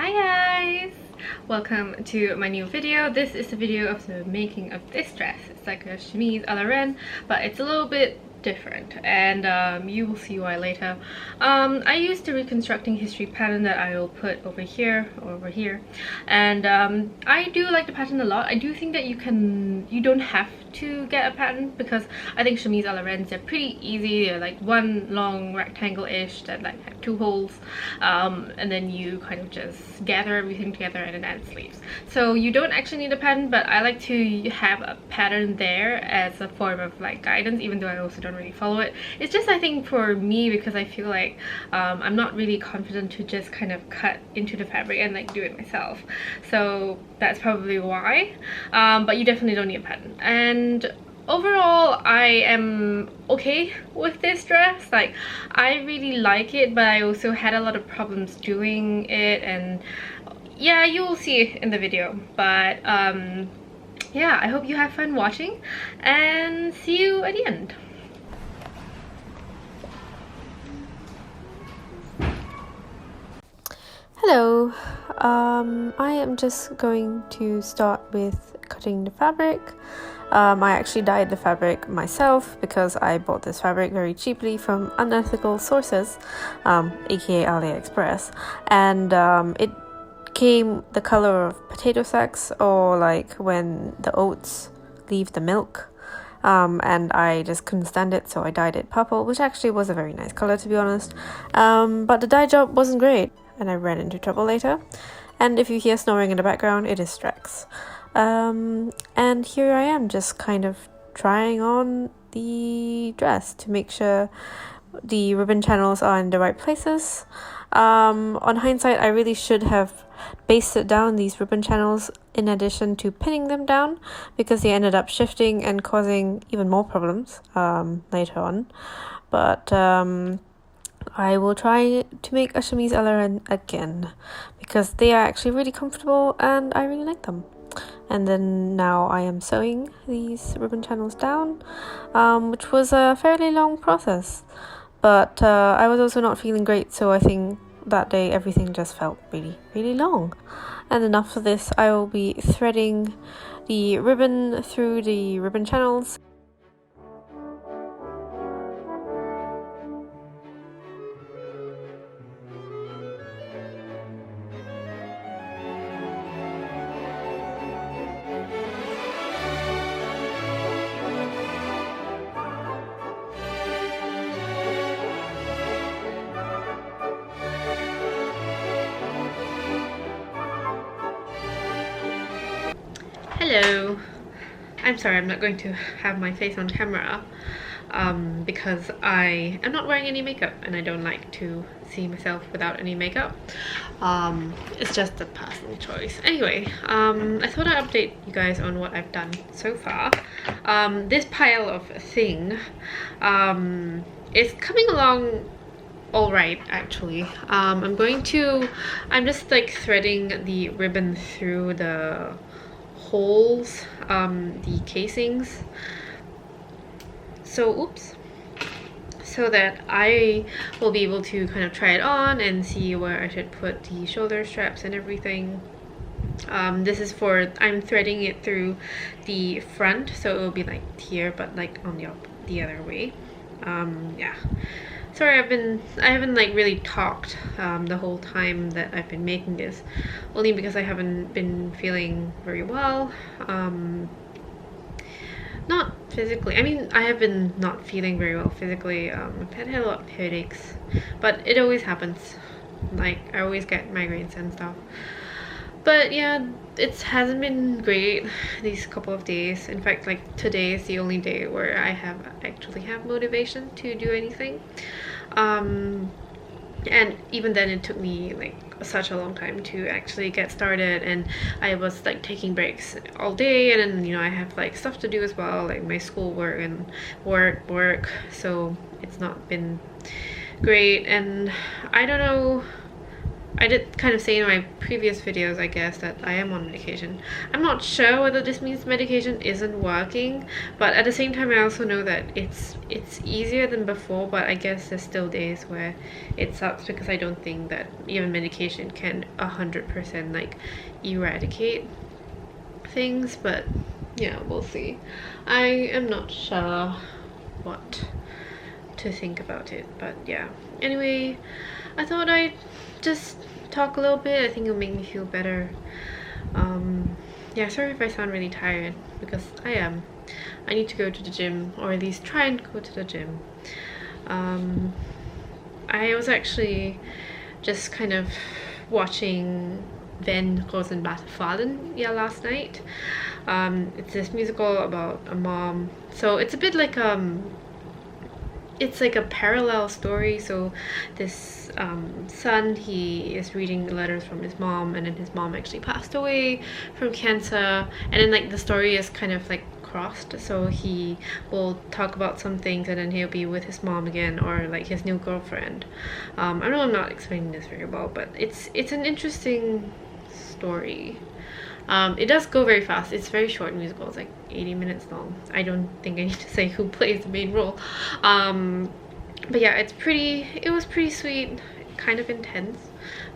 Hi guys! Welcome to my new video. This is the video of the making of this dress. It's like a chemise a la reine, but it's a little bit different, and you will see why later. I used the Reconstructing History pattern that I will put over here or over here, and I do like the pattern a lot. I do think that you don't have to get a pattern, because I think chemise a la reines, they're pretty easy. They're like one long rectangle-ish that like have two holes, and then you kind of just gather everything together and then add sleeves. So you don't actually need a pattern, but I like to have a pattern there as a form of like guidance, even though I also don't really follow it. It's just, I think, for me, because I feel like I'm not really confident to just kind of cut into the fabric and like do it myself, so that's probably why. But you definitely don't need a pattern. And overall, I am okay with this dress. Like, I really like it, but I also had a lot of problems doing it, and yeah, you will see it in the video. But yeah, I hope you have fun watching, and see you at the end. Hello, I am just going to start with cutting the fabric. I actually dyed the fabric myself because I bought this fabric very cheaply from unethical sources, aka AliExpress, and it came the color of potato sacks, or like when the oats leave the milk. And I just couldn't stand it, so I dyed it purple, which actually was a very nice color, to be honest. But the dye job wasn't great, and I ran into trouble later. And if you hear snoring in the background, it is Strax. And here I am, just kind of trying on the dress to make sure the ribbon channels are in the right places. On hindsight, I really should have basted down these ribbon channels in addition to pinning them down, because they ended up shifting and causing even more problems later on. But I will try to make a chemise a la reine again, because they are actually really comfortable and I really like them. And then now I am sewing these ribbon channels down, which was a fairly long process. But I was also not feeling great, so I think that day everything just felt really long. And enough of this, I will be threading the ribbon through the ribbon channels. Hello. I'm sorry, I'm not going to have my face on camera because I am not wearing any makeup, and I don't like to see myself without any makeup. It's just a personal choice. Anyway, I thought I'd update you guys on what I've done so far. This pile of thing is coming along alright, actually. I'm just like threading the ribbon through the holes, the casings, so that I will be able to kind of try it on and see where I should put the shoulder straps and everything. This is for, I'm threading it through the front, so it will be like here, but like on the other way. Yeah, sorry, I haven't like really talked the whole time that I've been making this, only because I haven't been feeling very well. Not physically, I mean, I have been not feeling very well physically. I've had a lot of headaches, but it always happens. Like, I always get migraines and stuff. But yeah, it hasn't been great these couple of days. In fact, like, today is the only day where I actually have motivation to do anything. And even then, it took me like such a long time to actually get started, and I was like taking breaks all day, and then, you know, I have like stuff to do as well, like my schoolwork and work, so it's not been great. And I don't know I did kind of say in my previous videos, I guess, that I am on medication. I'm not sure whether this means medication isn't working, but at the same time I also know that it's easier than before, but I guess there's still days where it sucks because I don't think that even medication can 100% like eradicate things, but yeah, we'll see. I am not sure what to think about it, but yeah. Anyway, I thought I'd just talk a little bit. I think it'll make me feel better. Yeah, sorry if I sound really tired, because I am. I need to go to the gym, or at least try and go to the gym. I was actually just kind of watching Wenn Rosenblätter last night. It's this musical about a mom. So it's a bit like it's like a parallel story. So this son, he is reading the letters from his mom, and then his mom actually passed away from cancer, and then like the story is kind of like crossed, so he will talk about some things and then he'll be with his mom again, or like his new girlfriend. I know I'm not explaining this very well, but it's an interesting story. It does go very fast. It's very short musical. It's like 80 minutes long. I don't think I need to say who plays the main role. But yeah, it was pretty sweet, kind of intense,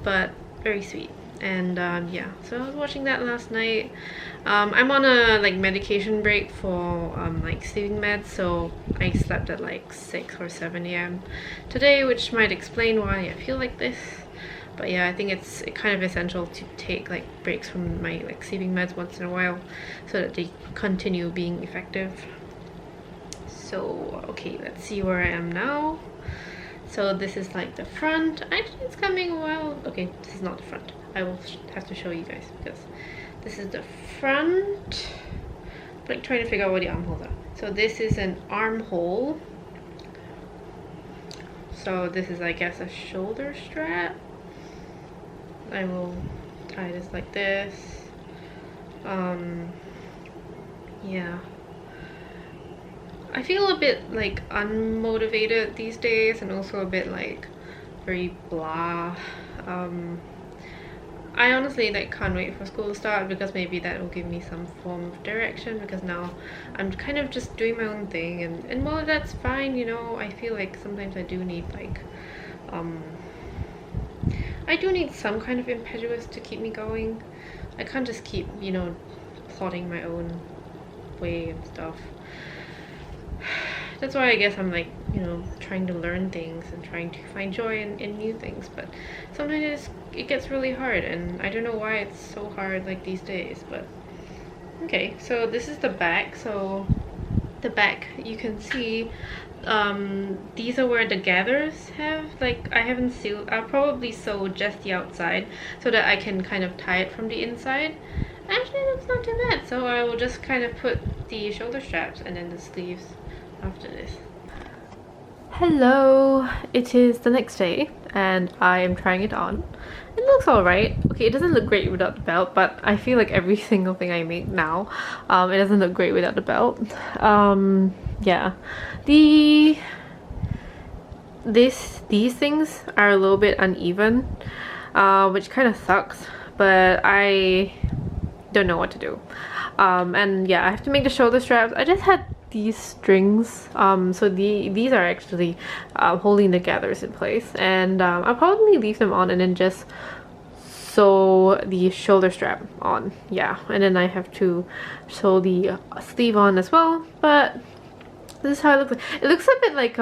but very sweet. And yeah, so I was watching that last night. I'm on a like medication break for like sleeping meds, so I slept at like 6 or 7 a.m. today, which might explain why I feel like this. But yeah, I think it's kind of essential to take like breaks from my like sleeping meds once in a while so that they continue being effective. So okay, let's see where I am now. So this is like the front. Actually, it's coming well. Okay, this is not the front. I will have to show you guys, because this is the front. I'm like trying to figure out where the armholes are. So this is an armhole. So this is, I guess, a shoulder strap. I will tie this like this. Yeah. I feel a bit like unmotivated these days, and also a bit like very blah. I honestly like can't wait for school to start, because maybe that will give me some form of direction, because now I'm kind of just doing my own thing, and well, that's fine, you know. I feel like sometimes I do need like I do need some kind of impetus to keep me going. I can't just keep, you know, plotting my own way and stuff. That's why I guess I'm like, you know, trying to learn things and trying to find joy in new things, but sometimes it gets really hard, and I don't know why it's so hard like these days. But okay, so this is the back. So the back, you can see these are where the gathers have, like, I haven't sealed. I'll probably sew just the outside so that I can kind of tie it from the inside. Actually, that's not too bad. So I will just kind of put the shoulder straps and then the sleeves after this. Hello, it is the next day and I am trying it on. It looks alright. Okay, it doesn't look great without the belt, but I feel like every single thing I make now, it doesn't look great without the belt. Yeah, these things are a little bit uneven, which kind of sucks, but I don't know what to do. And yeah, I have to make the shoulder straps. I just had these strings, so these are actually holding the gathers in place, and I'll probably leave them on and then just sew the shoulder strap on. Yeah, and then I have to sew the sleeve on as well. But this is how it looks like. It looks a bit like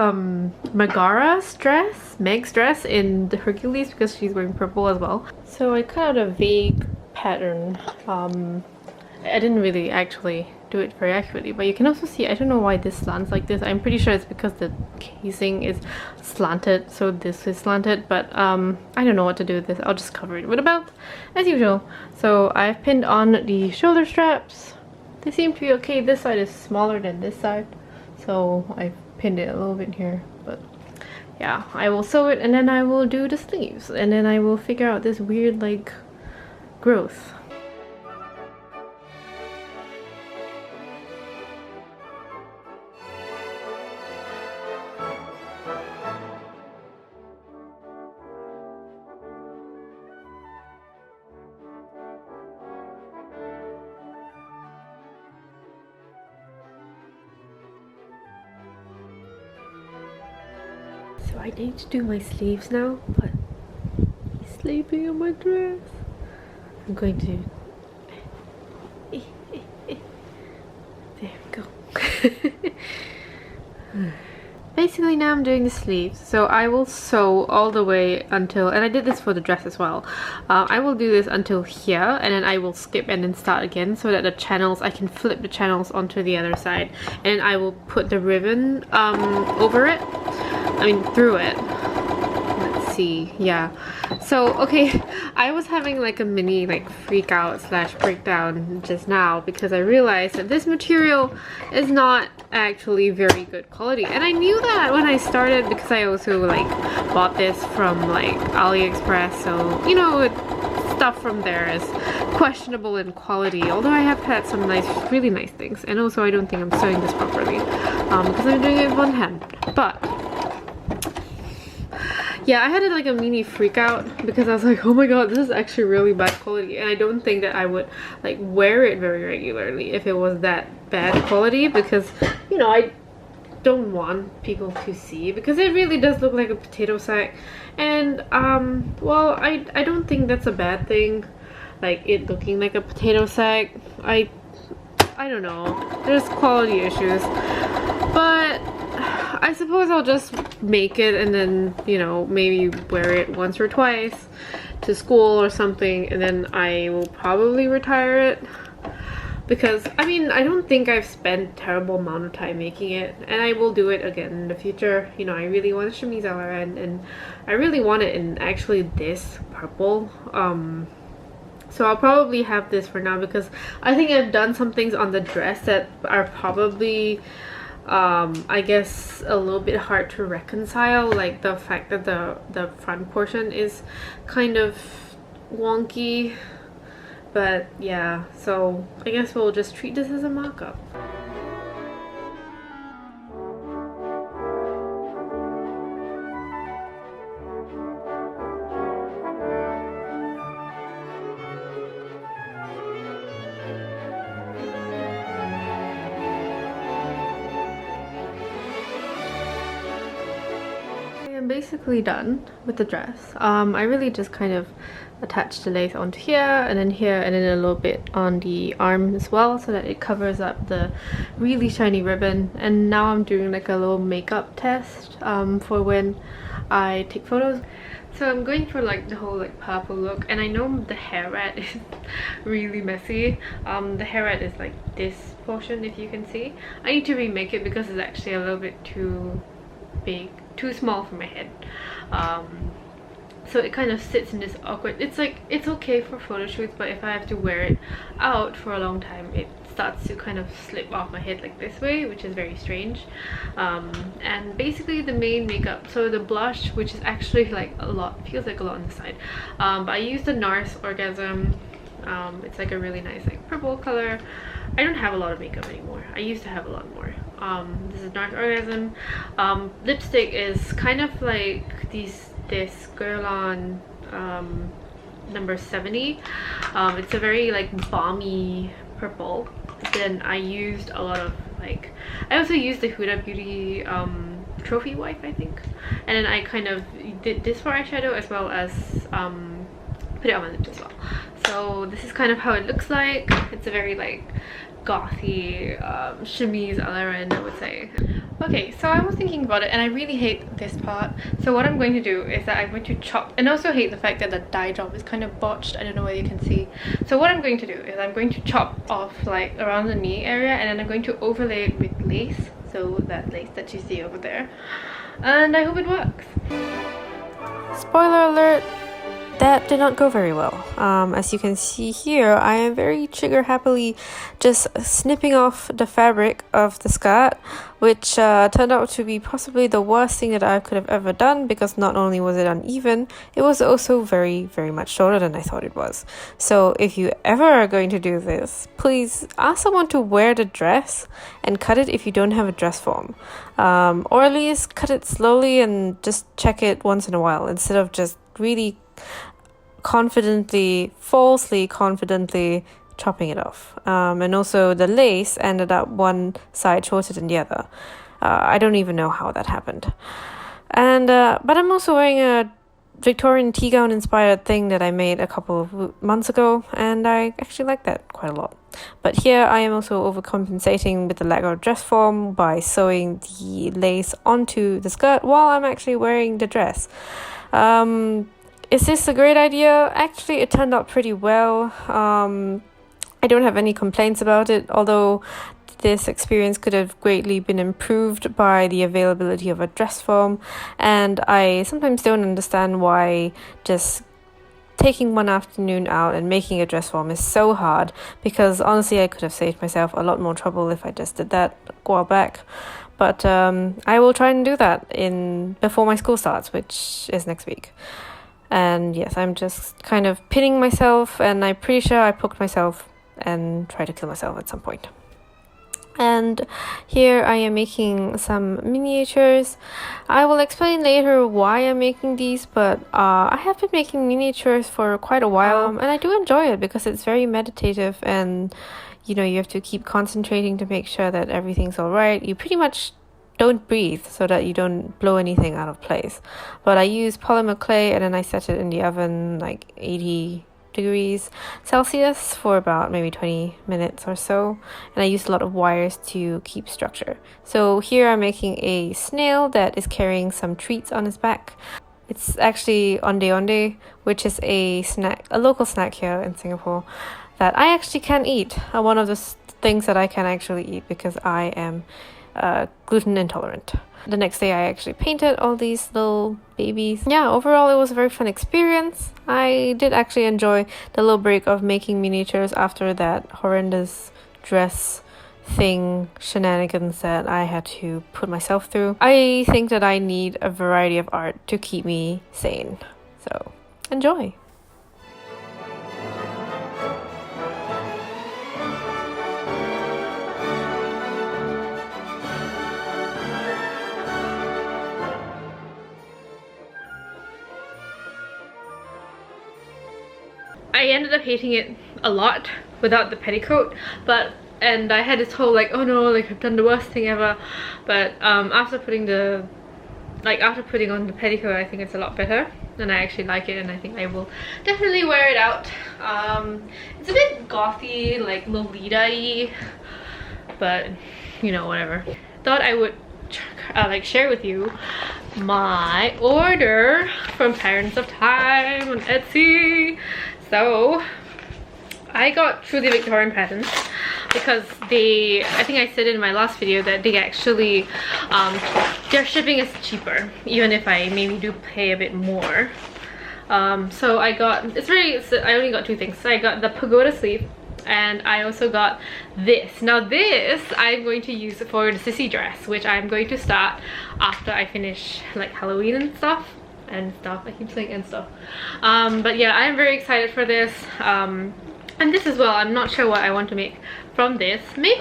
Meg's dress in the Hercules, because she's wearing purple as well. So I cut out a vague pattern. I didn't really actually do it very accurately, but you can also see, I don't know why this slants like this. I'm pretty sure it's because the casing is slanted, so this is slanted, but I don't know what to do with this. I'll just cover it with a belt as usual. So I've pinned on the shoulder straps. They seem to be okay. This side is smaller than this side, so I've pinned it a little bit here, but yeah, I will sew it and then I will do the sleeves, and then I will figure out this weird like growth. I need to do my sleeves now, but he's sleeping on my dress. I'm going to... There we go. Basically now I'm doing the sleeves, so I will sew all the way until, and I did this for the dress as well, I will do this until here, and then I will skip and then start again, so that the channels, I can flip the channels onto the other side, and I will put the ribbon over it, through it. Let's see, yeah. So okay, I was having like a mini freak out slash breakdown just now because I realized that this material is not actually very good quality, and I knew that when I started because I also bought this from AliExpress, so you know, stuff from there is questionable in quality, although I have had some really nice things. And also I don't think I'm sewing this properly because I'm doing it with one hand. But yeah, I had a mini freak out because I was like, oh my god, this is actually really bad quality, and I don't think that I would wear it very regularly if it was that bad quality, because you know, I don't want people to see, because it really does look like a potato sack. And well, I don't think that's a bad thing, it looking like a potato sack. I don't know, there's quality issues, but I suppose I'll just make it and then, you know, maybe wear it once or twice to school or something, and then I will probably retire it, because I don't think I've spent a terrible amount of time making it, and I will do it again in the future. You know, I really want a chemise à la reine, and I really want it in actually this purple. So I'll probably have this for now, because I think I've done some things on the dress that are probably I guess a little bit hard to reconcile, like the fact that the front portion is kind of wonky. But yeah, so I guess we'll just treat this as a mock-up. Basically done with the dress. I really just kind of attached the lace onto here, and then a little bit on the arm as well, so that it covers up the really shiny ribbon. And now I'm doing a little makeup test for when I take photos. So I'm going for the whole purple look, and I know the hair red is really messy. The hair red is this portion, if you can see. I need to remake it because it's actually a little bit too big, too small for my head. So it kind of sits in this awkward, it's okay for photo shoots, but if I have to wear it out for a long time, it starts to kind of slip off my head this way, which is very strange. And basically the main makeup, so the blush, which is actually a lot, feels like a lot on the side, but I used the NARS Orgasm. It's a really nice purple color. I don't have a lot of makeup anymore. I used to have a lot more. This is NARS Orgasm. Lipstick is kind of this Guerlain number 70. It's a very balmy purple. Then I used a lot of I also used the Huda Beauty Trophy Wife, I think, and then I kind of did this for eyeshadow as well as put it on my lips as well. So this is kind of how it looks like. It's a very gothy chemise à la reine, I would say. Okay, so I was thinking about it, and I really hate this part. So what I'm going to do is that I'm going to chop, and I also hate the fact that the dye job is kind of botched. I don't know whether you can see. So what I'm going to do is I'm going to chop off around the knee area, and then I'm going to overlay it with lace. So that lace that you see over there. And I hope it works. Spoiler alert! That did not go very well. As you can see here, I am very trigger happily just snipping off the fabric of the skirt, which turned out to be possibly the worst thing that I could have ever done, because not only was it uneven, it was also very, very much shorter than I thought it was. So if you ever are going to do this, please ask someone to wear the dress and cut it if you don't have a dress form. Or at least cut it slowly and just check it once in a while, instead of just really falsely confidently chopping it off. And also the lace ended up one side shorter than the other. I don't even know how that happened. And but I'm also wearing a Victorian tea gown inspired thing that I made a couple of months ago, and I actually like that quite a lot. But here I am also overcompensating with the lack of dress form by sewing the lace onto the skirt while I'm actually wearing the dress. Is this a great idea? Actually, it turned out pretty well. I don't have any complaints about it, although this experience could have greatly been improved by the availability of a dress form, and I sometimes don't understand why just taking one afternoon out and making a dress form is so hard, because honestly I could have saved myself a lot more trouble if I just did that a while back. But I will try and do that before my school starts, which is next week. And yes, I'm just kind of pinning myself, and I'm pretty sure I poked myself and tried to kill myself at some point. And here I am making some miniatures. I will explain later why I'm making these, but I have been making miniatures for quite a while, and I do enjoy it because it's very meditative, and you have to keep concentrating to make sure that everything's all right. You pretty much don't breathe so that you don't blow anything out of place. But I use polymer clay, and then I set it in the oven like 80 degrees Celsius for about maybe 20 minutes or so, and I used a lot of wires to keep structure. So here I'm making a snail that is carrying some treats on his back. It's actually onde onde, which is a local snack here in Singapore that I actually can eat. One of the things that I can actually eat because I am gluten intolerant. The next day I actually painted all these little babies. Yeah, overall it was a very fun experience. I did actually enjoy the little break of making miniatures after that horrendous dress thing shenanigans that I had to put myself through. I think that I need a variety of art to keep me sane. So enjoy! I ended up hating it a lot without the petticoat, and I had this whole like, oh no, like I've done the worst thing ever. But after putting on the petticoat, I think it's a lot better, and I actually like it, and I think I will definitely wear it out. It's a bit gothy, like Lolita-y, but whatever. Thought I would share with you my order from Parents of Time on Etsy. So I got truly Victorian patterns because I think I said in my last video that they actually their shipping is cheaper, even if I maybe do pay a bit more. So I only got two things. So I got the pagoda sleeve, and I also got this. Now this I'm going to use for the sissy dress, which I'm going to start after I finish like Halloween and stuff. I keep saying and stuff. But yeah, I'm very excited for this. And this as well, I'm not sure what I want to make from this. Maybe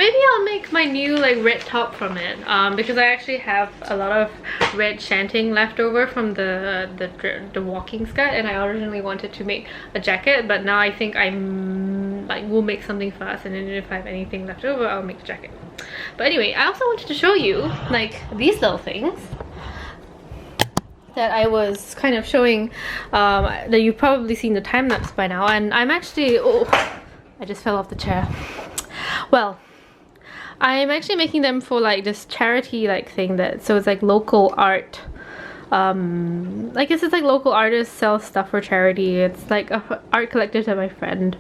I'll make my new like red top from it, because I actually have a lot of red shanting left over from the walking skirt, and I originally wanted to make a jacket, but now I think we'll make something first, and then if I have anything left over, I'll make a jacket. But anyway, I also wanted to show you like these little things that I was kind of showing, that you've probably seen the time lapse by now, and I'm actually, I just fell off the chair. Well, I'm actually making them for like this charity like thing so it's like local art. I guess it's like local artists sell stuff for charity. It's like a art collective that my friend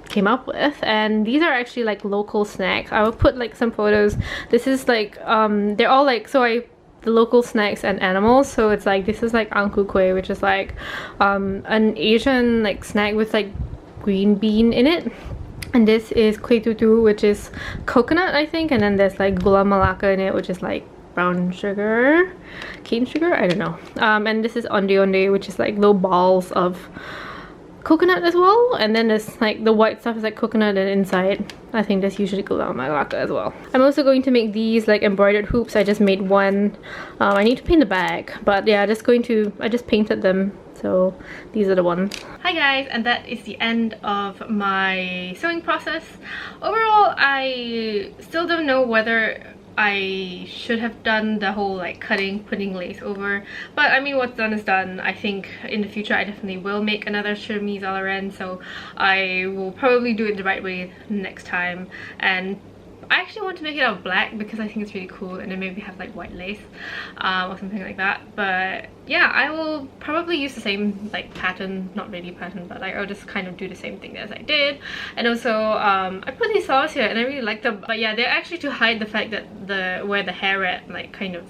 came up with, and these are actually like local snacks. I will put like some photos. This is like they're all like, the local snacks and animals. So it's like, this is like ang ku kueh, which is like an Asian like snack with like green bean in it, and this is kueh tutu, which is coconut I think, and then there's like gula melaka in it, which is like brown sugar, cane sugar, I don't know. And this is onde onde, which is like little balls of coconut as well, and then there's like the white stuff is like coconut, and inside I think there's usually gula melaka as well. I'm also going to make these like embroidered hoops. I just made one. I need to paint the back, but yeah, I just painted them, so these are the ones. Hi guys, and that is the end of my sewing process. Overall, I still don't know whether I should have done the whole like cutting, putting lace over, but I mean, what's done is done. I think in the future I definitely will make another chemise à la reine, so I will probably do it the right way next time. And I actually want to make it out black because I think it's really cool, and then maybe have like white lace or something like that. But yeah, I will probably use the same like pattern, not really pattern, but like I'll just kind of do the same thing as I did. And also I put these flowers here and I really like them, but yeah, they're actually to hide the fact that where the hair red like kind of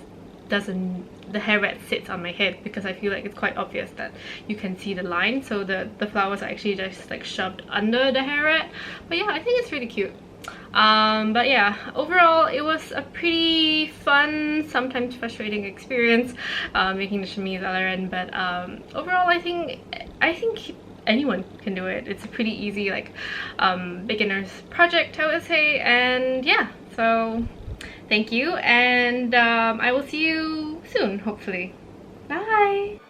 doesn't, the hair red sits on my head, because I feel like it's quite obvious that you can see the line, so the flowers are actually just like shoved under the hair red. But yeah, I think it's really cute. But yeah, overall it was a pretty fun, sometimes frustrating experience making the chemise à la reine, but overall I think anyone can do it. It's a pretty easy like beginner's project, I would say. And yeah, so thank you, and I will see you soon, hopefully. Bye!